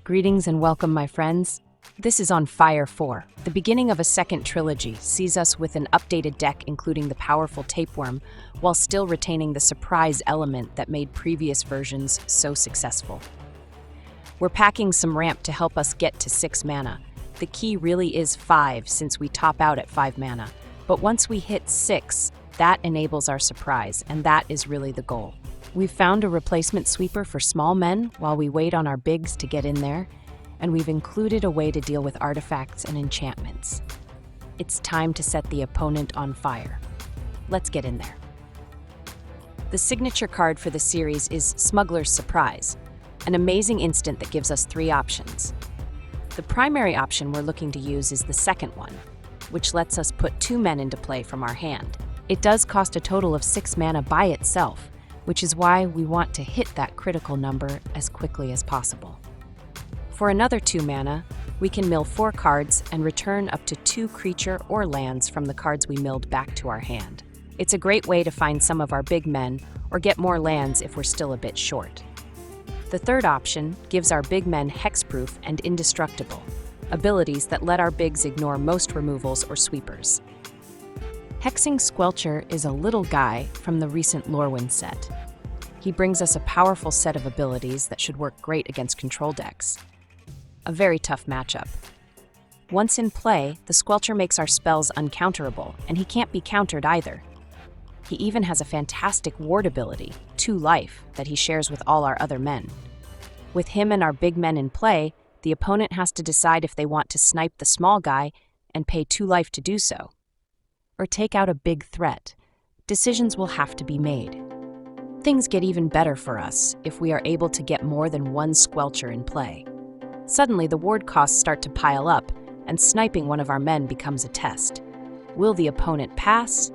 Greetings and welcome, my friends. This is On Fire 4. The beginning of a second trilogy sees us with an updated deck including the powerful Tapeworm, while still retaining the surprise element that made previous versions so successful. We're packing some ramp to help us get to 6 mana. The key really is 5 since we top out at 5 mana, but once we hit 6, that enables our surprise, and that is really the goal. We've found a replacement sweeper for small men while we wait on our bigs to get in there, and we've included a way to deal with artifacts and enchantments. It's time to set the opponent on fire. Let's get in there. The signature card for the series is Smuggler's Surprise, an amazing instant that gives us 3 options. The primary option we're looking to use is the second one, which lets us put 2 men into play from our hand. It does cost a total of 6 mana by itself, which is why we want to hit that critical number as quickly as possible. For another 2 mana, we can mill 4 cards and return up to 2 creature or lands from the cards we milled back to our hand. It's a great way to find some of our big men or get more lands if we're still a bit short. The third option gives our big men hexproof and indestructible, abilities that let our bigs ignore most removals or sweepers. Hexing Squelcher is a little guy from the recent Lorwyn set. He brings us a powerful set of abilities that should work great against control decks. A very tough matchup. Once in play, the Squelcher makes our spells uncounterable, and he can't be countered either. He even has a fantastic ward ability, 2 life, that he shares with all our other men. With him and our big men in play, the opponent has to decide if they want to snipe the small guy and pay 2 life to do so, or take out a big threat. Decisions will have to be made. Things get even better for us if we are able to get more than 1 Squelcher in play. Suddenly, the ward costs start to pile up, and sniping one of our men becomes a test. Will the opponent pass?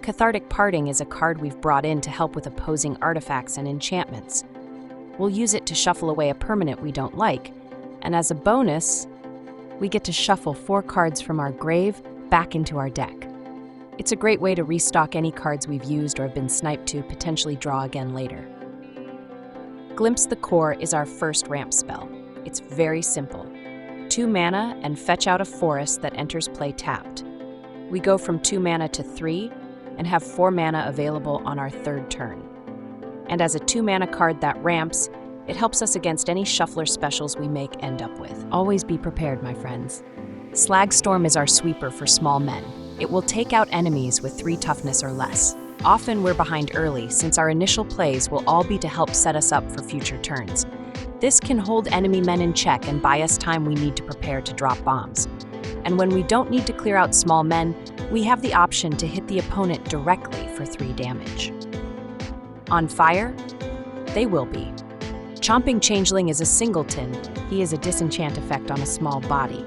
Cathartic Parting is a card we've brought in to help with opposing artifacts and enchantments. We'll use it to shuffle away a permanent we don't like, and as a bonus, we get to shuffle 4 cards from our grave back into our deck. It's a great way to restock any cards we've used or have been sniped to potentially draw again later. Glimpse the Core is our first ramp spell. It's very simple. 2 mana and fetch out a forest that enters play tapped. We go from 2 mana to 3 and have 4 mana available on our 3rd turn. And as a 2 mana card that ramps, it helps us against any shuffler specials we may end up with. Always be prepared, my friends. Slagstorm is our sweeper for small men. It will take out enemies with 3 toughness or less. Often we're behind early since our initial plays will all be to help set us up for future turns. This can hold enemy men in check and buy us time we need to prepare to drop bombs. And when we don't need to clear out small men, we have the option to hit the opponent directly for 3 damage. On fire? They will be. Chomping Changeling is a singleton. He is a disenchant effect on a small body.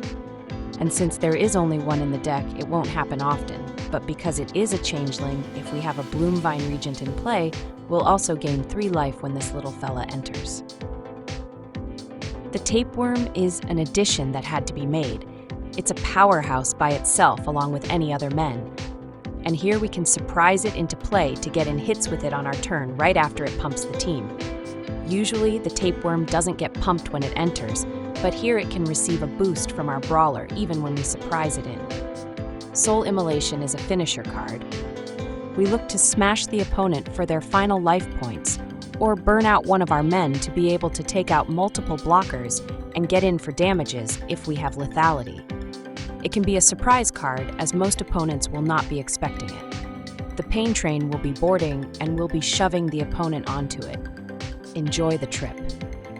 And since there is only one in the deck, it won't happen often. But because it is a changeling, if we have a Bloomvine Regent in play, we'll also gain 3 life when this little fella enters. The Tapeworm is an addition that had to be made. It's a powerhouse by itself along with any other men. And here we can surprise it into play to get in hits with it on our turn right after it pumps the team. Usually, the Tapeworm doesn't get pumped when it enters, but here it can receive a boost from our brawler even when we surprise it in. Soul Immolation is a finisher card. We look to smash the opponent for their final life points, or burn out one of our men to be able to take out multiple blockers and get in for damages if we have lethality. It can be a surprise card as most opponents will not be expecting it. The pain train will be boarding and we'll be shoving the opponent onto it. Enjoy the trip.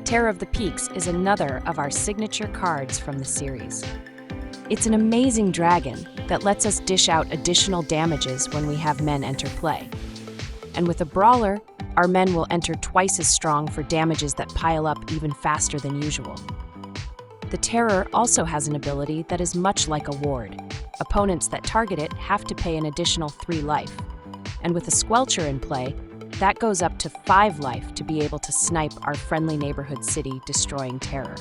Terror of the Peaks is another of our signature cards from the series. It's an amazing dragon that lets us dish out additional damages when we have men enter play. And with a brawler, our men will enter twice as strong for damages that pile up even faster than usual. The Terror also has an ability that is much like a ward. Opponents that target it have to pay an additional 3 life. And with a Squelcher in play, that goes up to 5 life to be able to snipe our friendly neighborhood city, destroying Terror.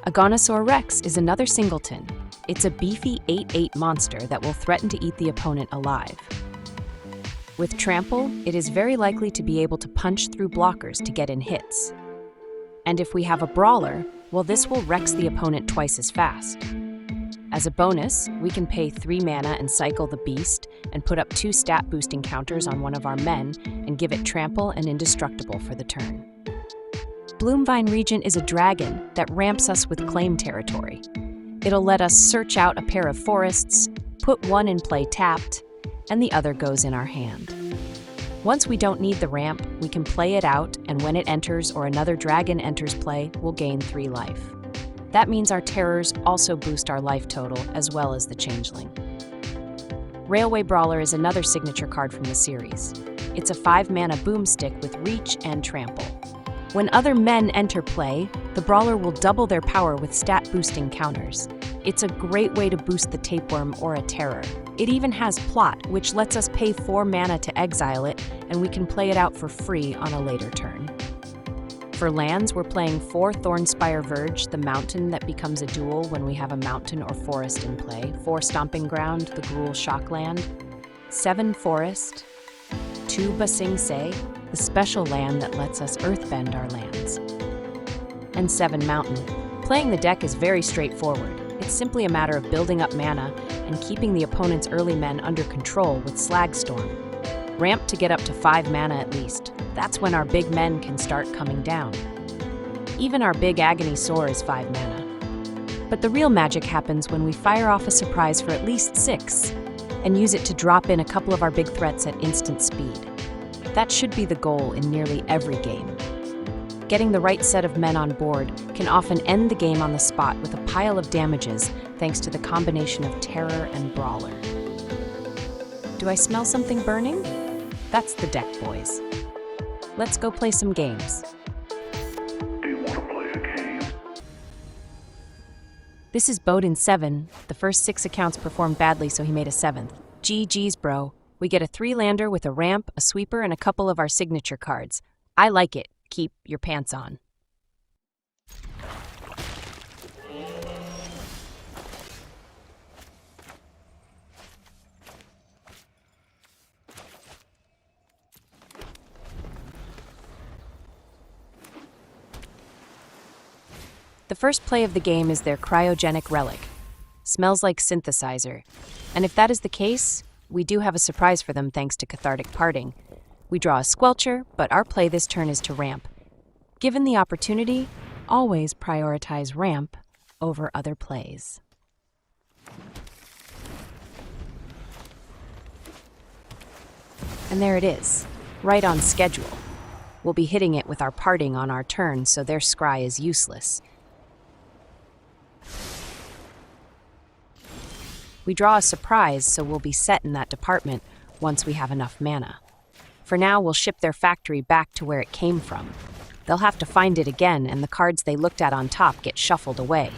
Agonasaur Rex is another singleton. It's a beefy 8/8 monster that will threaten to eat the opponent alive. With Trample, it is very likely to be able to punch through blockers to get in hits. And if we have a brawler, Well, this will Rex the opponent twice as fast. As a bonus, we can pay 3 mana and cycle the beast and put up 2 stat boosting counters on one of our men and give it trample and indestructible for the turn. Bloomvine Regent is a dragon that ramps us with claim territory. It'll let us search out a pair of forests, put one in play tapped, and the other goes in our hand. Once we don't need the ramp, we can play it out, and when it enters or another dragon enters play, we'll gain 3 life. That means our terrors also boost our life total, as well as the Changeling. Railway Brawler is another signature card from the series. It's a 5-mana boomstick with reach and trample. When other men enter play, the Brawler will double their power with stat-boosting counters. It's a great way to boost the Tapeworm or a Terror. It even has Plot, which lets us pay 4 mana to exile it, and we can play it out for free on a later turn. For lands, we're playing 4 Thornspire Verge, the mountain that becomes a dual when we have a mountain or forest in play, 4 Stomping Ground, the Gruul Shockland, 7 Forest, 2 Ba Sing Se, the special land that lets us earthbend our lands, and 7 Mountain. Playing the deck is very straightforward. It's simply a matter of building up mana and keeping the opponent's early men under control with Slagstorm. Ramp to get up to 5 mana at least. That's when our big men can start coming down. Even our big Agonasaur is 5 mana. But the real magic happens when we fire off a surprise for at least 6 and use it to drop in a couple of our big threats at instant speed. That should be the goal in nearly every game. Getting the right set of men on board can often end the game on the spot with a pile of damages thanks to the combination of Terror and Brawler. Do I smell something burning? That's the deck, boys. Let's go play some games. Do you want to play a game? This is Bo1 7. The first 6 accounts performed badly, so he made a 7th. GG's, bro. We get a 3-lander with a ramp, a sweeper, and a couple of our signature cards. I like it. Keep your pants on. The first play of the game is their cryogenic relic. Smells like synthesizer. And if that is the case, we do have a surprise for them thanks to Cathartic Parting. We draw a Squelcher, but our play this turn is to ramp. Given the opportunity, always prioritize ramp over other plays. And there it is, right on schedule. We'll be hitting it with our Parting on our turn, so their scry is useless. We draw a surprise, so we'll be set in that department once we have enough mana. For now, we'll ship their factory back to where it came from. They'll have to find it again, and the cards they looked at on top get shuffled away.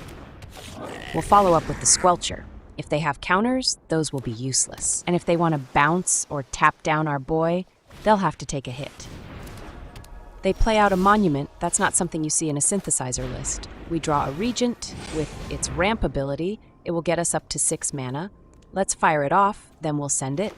We'll follow up with the Squelcher. If they have counters, those will be useless. And if they want to bounce or tap down our boy, they'll have to take a hit. They play out a monument. That's not something you see in a synthesizer list. We draw a Regent. With its ramp ability, it will get us up to 6 mana. Let's fire it off, then we'll send it.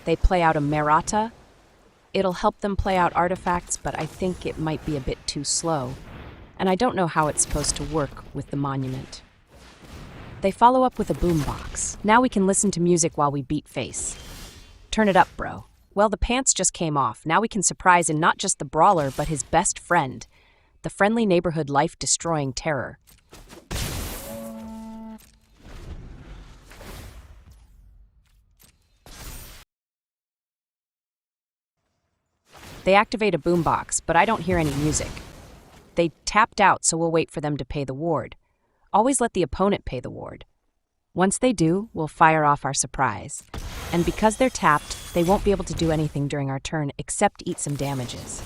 They play out a Merata. It'll help them play out artifacts, but I think it might be a bit too slow. And I don't know how it's supposed to work with the monument. They follow up with a boombox. Now we can listen to music while we beat face. Turn it up, bro. Well, the pants just came off. Now we can surprise in not just the brawler, but his best friend, the friendly neighborhood life-destroying Terror. They activate a boombox, but I don't hear any music. They tapped out, so we'll wait for them to pay the ward. Always let the opponent pay the ward. Once they do, we'll fire off our surprise. And because they're tapped, they won't be able to do anything during our turn except eat some damages.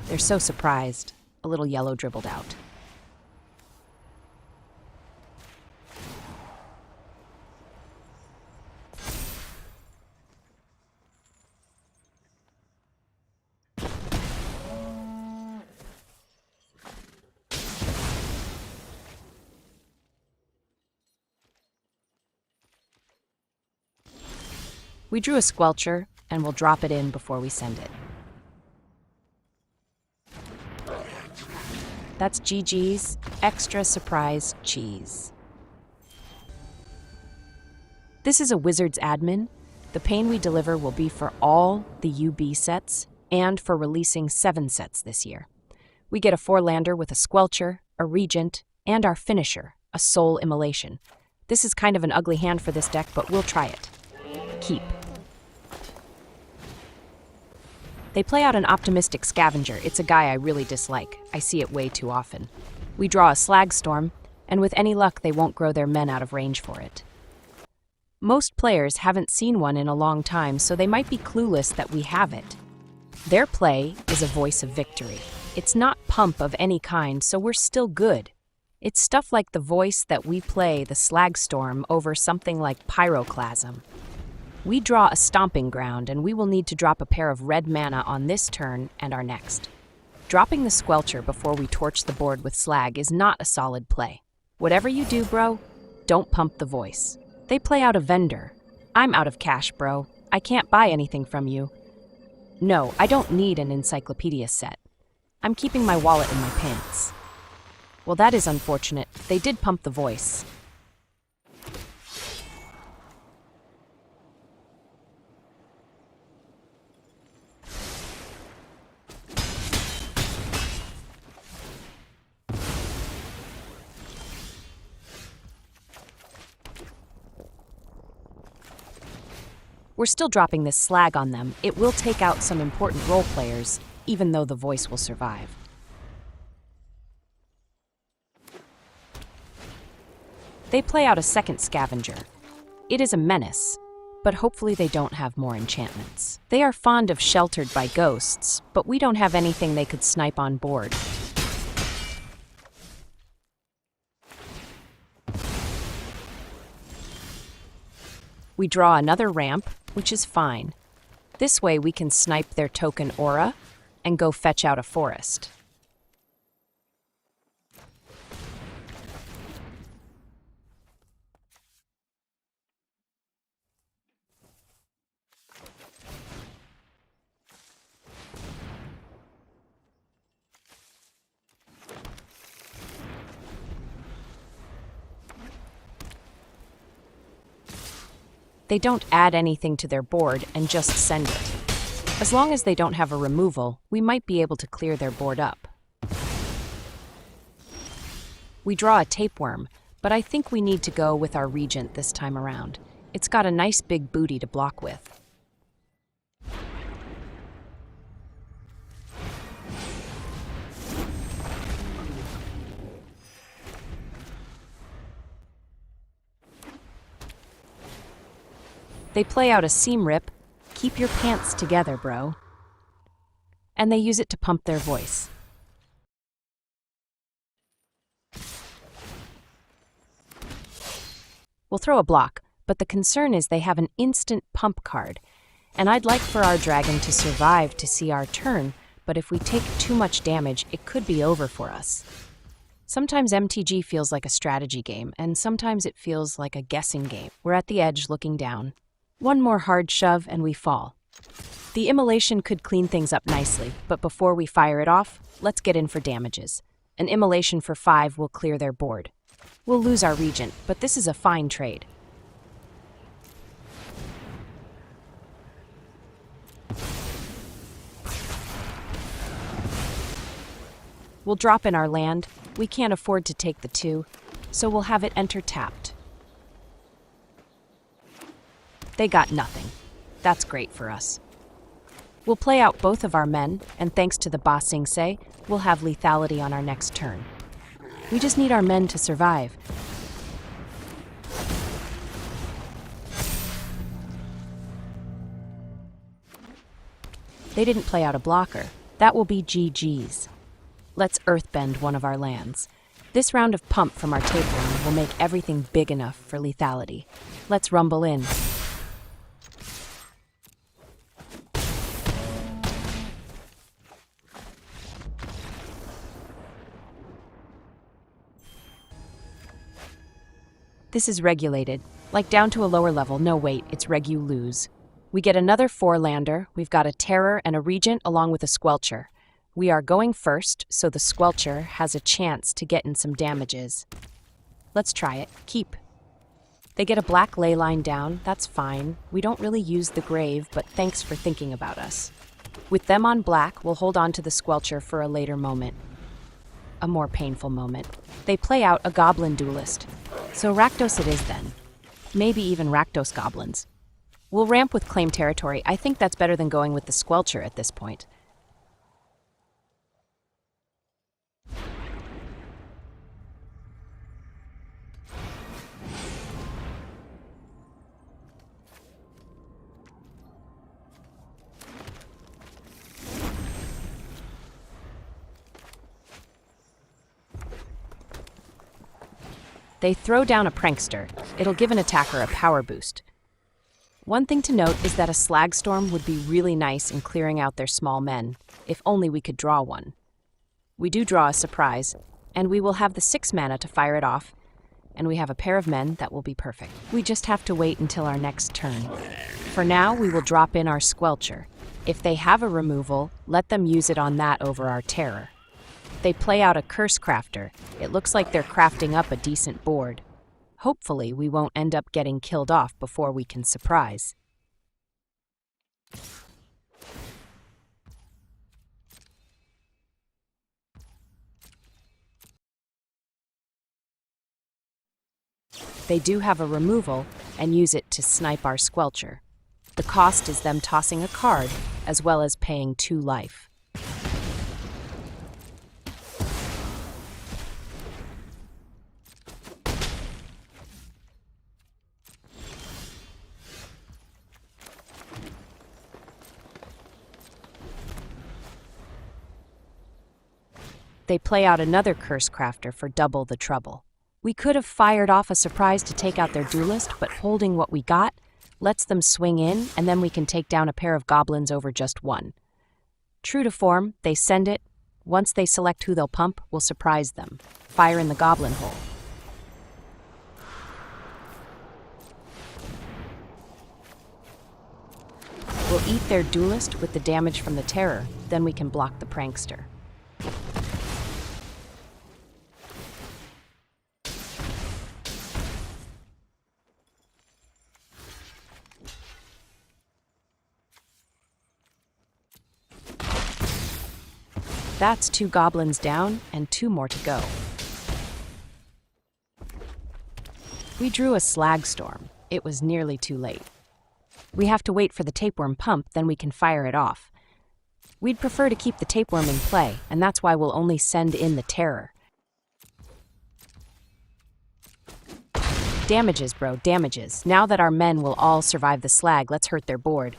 They're so surprised. A little yellow dribbled out. We drew a Squelcher, and we'll drop it in before we send it. That's GG's Extra Surprise Cheese. This is a Wizards admin. The pain we deliver will be for all the UB sets and for releasing 7 sets this year. We get a 4-lander with a Squelcher, a Regent, and our finisher, a Soul Immolation. This is kind of an ugly hand for this deck, but we'll try it. Keep. They play out an optimistic Scavenger. It's a guy I really dislike. I see it way too often. We draw a Slagstorm, and with any luck they won't grow their men out of range for it. Most players haven't seen one in a long time, so they might be clueless that we have it. Their play is a Voice of Victory. It's not pump of any kind, so we're still good. It's stuff like the voice that we play the Slagstorm over something like Pyroclasm. We draw a Stomping Ground, and we will need to drop a pair of red mana on this turn and our next. Dropping the Squelcher before we torch the board with Slag is not a solid play. Whatever you do, bro, don't pump the voice. They play out a Vendor. I'm out of cash, bro. I can't buy anything from you. No, I don't need an encyclopedia set. I'm keeping my wallet in my pants. Well, that is unfortunate. They did pump the voice. We're still dropping this Slag on them. It will take out some important role players, even though the voice will survive. They play out a second Scavenger. It is a menace, but hopefully they don't have more enchantments. They are fond of Sheltered by Ghosts, but we don't have anything they could snipe on board. We draw another ramp, which is fine. This way we can snipe their token Aura and go fetch out a forest. They don't add anything to their board and just send it. As long as they don't have a removal, we might be able to clear their board up. We draw a Tapeworm, but I think we need to go with our Regent this time around. It's got a nice big booty to block with. They play out a Seam Rip. Keep your pants together, bro. And they use it to pump their voice. We'll throw a block, but the concern is they have an instant pump card. And I'd like for our dragon to survive to see our turn, but if we take too much damage, it could be over for us. Sometimes MTG feels like a strategy game, and sometimes it feels like a guessing game. We're at the edge looking down. One more hard shove and we fall. The Immolation could clean things up nicely, but before we fire it off, let's get in for damages. An Immolation for 5 will clear their board. We'll lose our Regent, but this is a fine trade. We'll drop in our land. We can't afford to take the 2, so we'll have it enter tapped. They got nothing. That's great for us. We'll play out both of our men, and thanks to the Ba Sing Se, we'll have lethality on our next turn. We just need our men to survive. They didn't play out a blocker. That will be GG's. Let's earthbend one of our lands. This round of pump from our Tapeworm will make everything big enough for lethality. Let's rumble in. This is regulated, like down to a lower level. No, wait, it's reg you lose. We get another 4-lander. We've got a Terror and a Regent along with a Squelcher. We are going first, so the Squelcher has a chance to get in some damages. Let's try it. Keep. They get a black ley line down. That's fine. We don't really use the grave, but thanks for thinking about us. With them on black, we'll hold on to the Squelcher for a later moment. A more painful moment. They play out a Goblin Duelist. So Rakdos it is then. Maybe even Rakdos Goblins. We'll ramp with Claim Territory. I think that's better than going with the Squelcher at this point. They throw down a Prankster. It'll give an attacker a power boost. One thing to note is that a Slagstorm would be really nice in clearing out their small men, if only we could draw one. We do draw a surprise, and we will have the 6 mana to fire it off, and we have a pair of men that will be perfect. We just have to wait until our next turn. For now, we will drop in our Squelcher. If they have a removal, let them use it on that over our Terror. They play out a Curse Crafter. It looks like they're crafting up a decent board. Hopefully, we won't end up getting killed off before we can surprise. They do have a removal and use it to snipe our Squelcher. The cost is them tossing a card, as well as paying 2 life. They play out another Curse Crafter for double the trouble. We could have fired off a surprise to take out their duelist, but holding what we got lets them swing in, and then we can take down a pair of goblins over just one. True to form, they send it. Once they select who they'll pump, we'll surprise them. Fire in the goblin hole. We'll eat their duelist with the damage from the Terror, then we can block the Prankster. That's 2 goblins down and 2 more to go. We drew a Slagstorm. It was nearly too late. We have to wait for the Tapeworm pump, then we can fire it off. We'd prefer to keep the Tapeworm in play, and that's why we'll only send in the Terror. Damages, bro, damages. Now that our men will all survive the slag, let's hurt their board.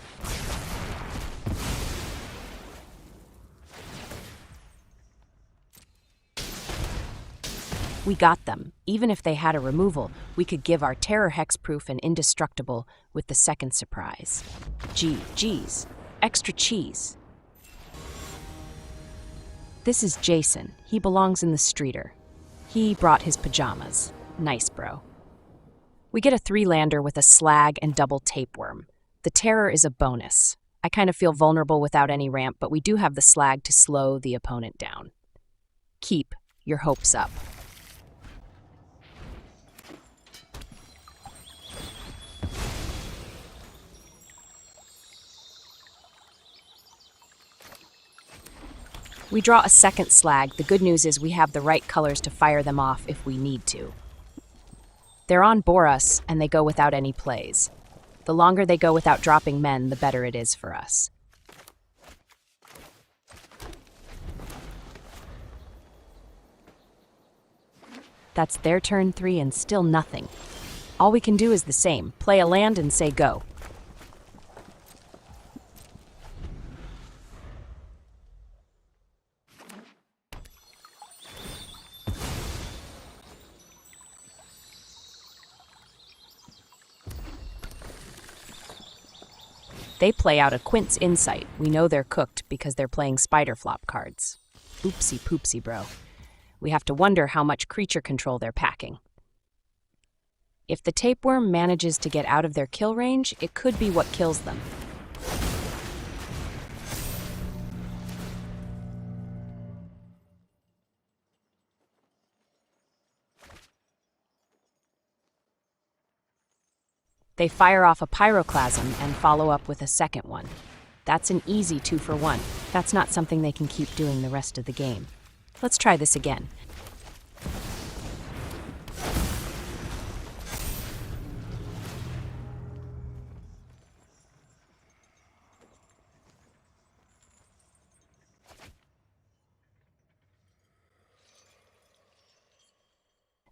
We got them. Even if they had a removal, we could give our Terror hexproof and indestructible with the second surprise. Geez. Extra cheese. This is Jason. He belongs in the streeter. He brought his pajamas. Nice, bro. We get a 3-lander with a slag and double tapeworm. The Terror is a bonus. I kind of feel vulnerable without any ramp, but we do have the slag to slow the opponent down. Keep your hopes up. We draw a second slag. The good news is we have the right colors to fire them off if we need to. They're on Boros, and they go without any plays. The longer they go without dropping men, the better it is for us. That's their turn 3 and still nothing. All we can do is the same. Play a land and say go. They play out a Quint's Insight. We know they're cooked because they're playing spider flop cards. Oopsie poopsie, bro. We have to wonder how much creature control they're packing. If the tapeworm manages to get out of their kill range, it could be what kills them. They fire off a Pyroclasm and follow up with a second one. That's an easy 2-for-1. That's not something they can keep doing the rest of the game. Let's try this again.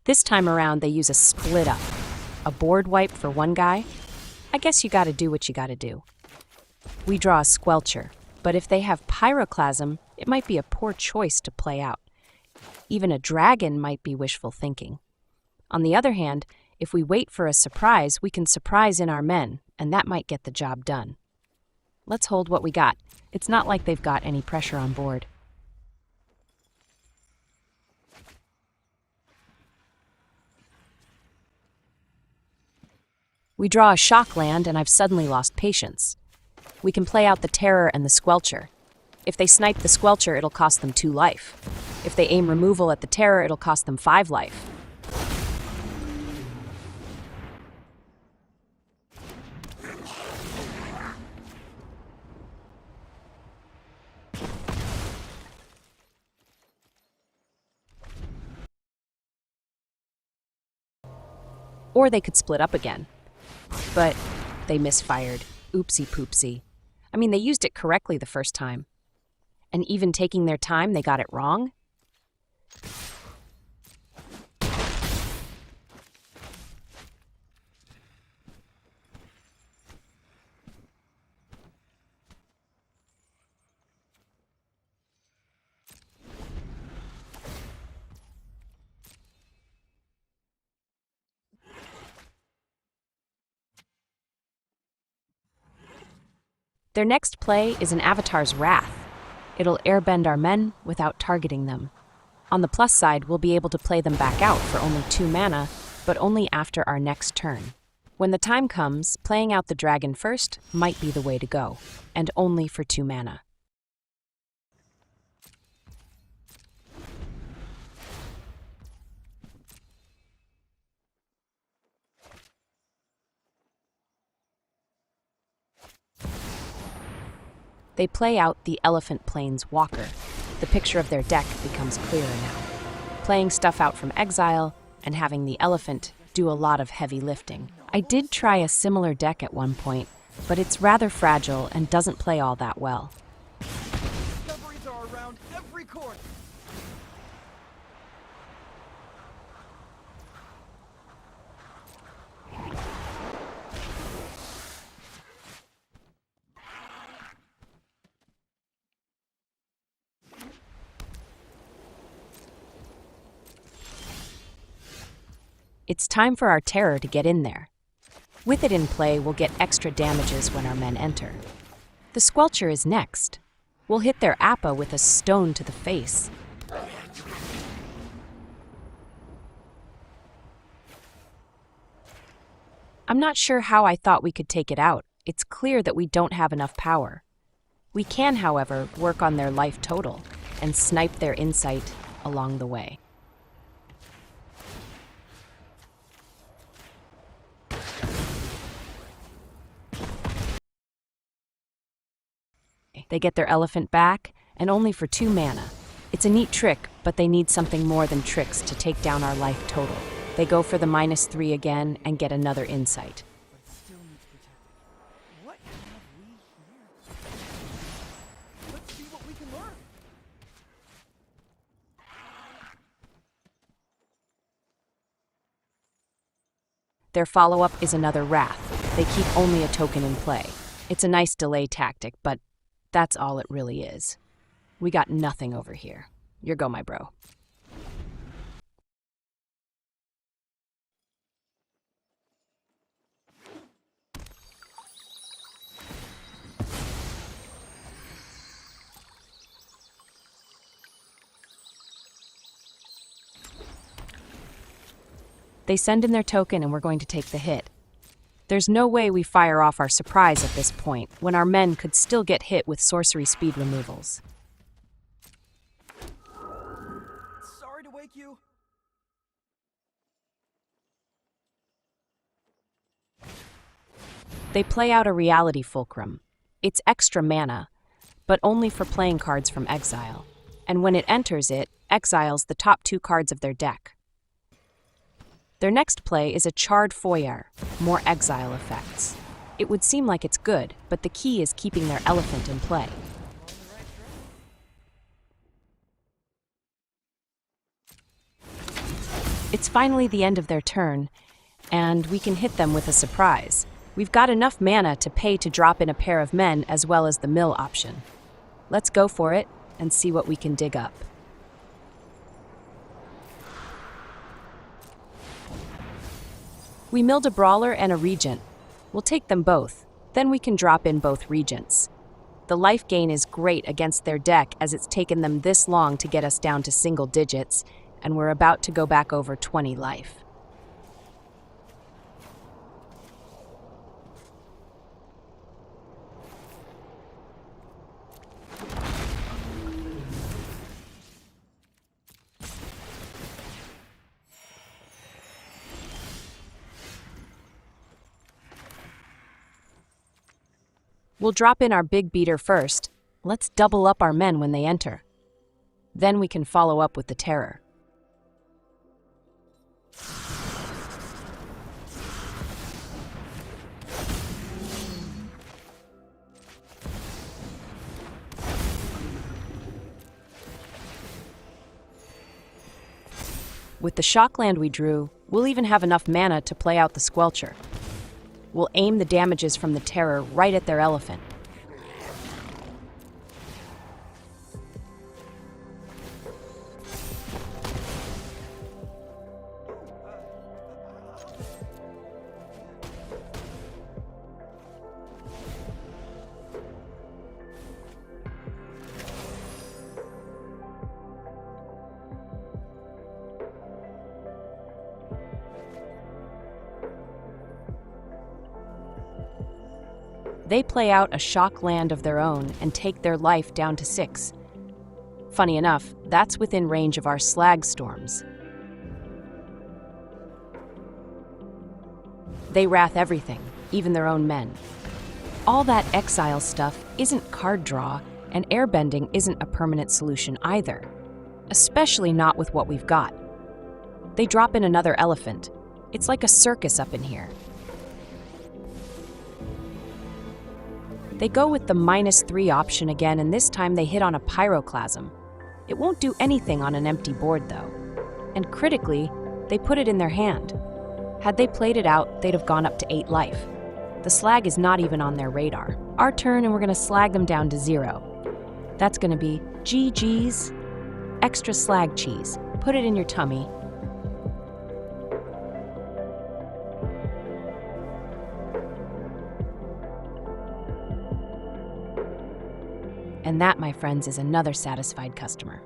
This time around, they use a split up. A board wipe for one guy? I guess you gotta do what you gotta do. We draw a Squelcher, but if they have Pyroclasm, it might be a poor choice to play out. Even a dragon might be wishful thinking. On the other hand, if we wait for a surprise, we can surprise in our men, and that might get the job done. Let's hold what we got. It's not like they've got any pressure on board. We draw a shock land, and I've suddenly lost patience. We can play out the Terror and the Squelcher. If they snipe the Squelcher, it'll cost them 2 life. If they aim removal at the Terror, it'll cost them 5 life. Or they could split up again. But they misfired. Oopsie poopsie. I mean, they used it correctly the first time. And even taking their time, they got it wrong? Their next play is an Avatar's Wrath. It'll airbend our men without targeting them. On the plus side, we'll be able to play them back out for only 2 mana, but only after our next turn. When the time comes, playing out the dragon first might be the way to go, and only for 2 mana. They play out the Elephant Plains Walker. The picture of their deck becomes clearer now. Playing stuff out from exile and having the elephant do a lot of heavy lifting. I did try a similar deck at one point, but it's rather fragile and doesn't play all that well. Discoveries are around every corner. It's time for our Terror to get in there. With it in play, we'll get extra damages when our men enter. The Squelcher is next. We'll hit their Appa with a stone to the face. I'm not sure how I thought we could take it out. It's clear that we don't have enough power. We can, however, work on their life total and snipe their insight along the way. They get their elephant back, and only for 2 mana. It's a neat trick, but they need something more than tricks to take down our life total. They go for the -3 again and get another insight. But it still needs protecting. What have we here? Let's see what we can learn. Their follow-up is another Wrath. They keep only a token in play. It's a nice delay tactic, but that's all it really is. We got nothing over here. Your go, my bro. They send in their token and we're going to take the hit. There's no way we fire off our surprise at this point, when our men could still get hit with sorcery speed removals. Sorry to wake you. They play out a Reality Fulcrum. It's extra mana, but only for playing cards from exile. And when it enters, it exiles the top 2 cards of their deck. Their next play is a Charred Foyer, more exile effects. It would seem like it's good, but the key is keeping their elephant in play. It's finally the end of their turn, and we can hit them with a surprise. We've got enough mana to pay to drop in a pair of men as well as the mill option. Let's go for it and see what we can dig up. We milled a Brawler and a Regent. We'll take them both, then we can drop in both Regents. The life gain is great against their deck as it's taken them this long to get us down to single digits, and we're about to go back over 20 life. We'll drop in our big beater first. Let's double up our men when they enter. Then we can follow up with the terror. With the shock land we drew, we'll even have enough mana to play out the Squelcher. We'll aim the damages from the terror right at their elephant. They play out a shock land of their own and take their life down to 6. Funny enough, that's within range of our Slagstorms. They wrath everything, even their own men. All that exile stuff isn't card draw, and airbending isn't a permanent solution either, especially not with what we've got. They drop in another elephant. It's like a circus up in here. They go with the -3 option again, and this time they hit on a Pyroclasm. It won't do anything on an empty board, though. And critically, they put it in their hand. Had they played it out, they'd have gone up to 8 life. The slag is not even on their radar. Our turn, and we're going to slag them down to 0. That's going to be GG's, extra slag cheese. Put it in your tummy. And that, my friends, is another satisfied customer.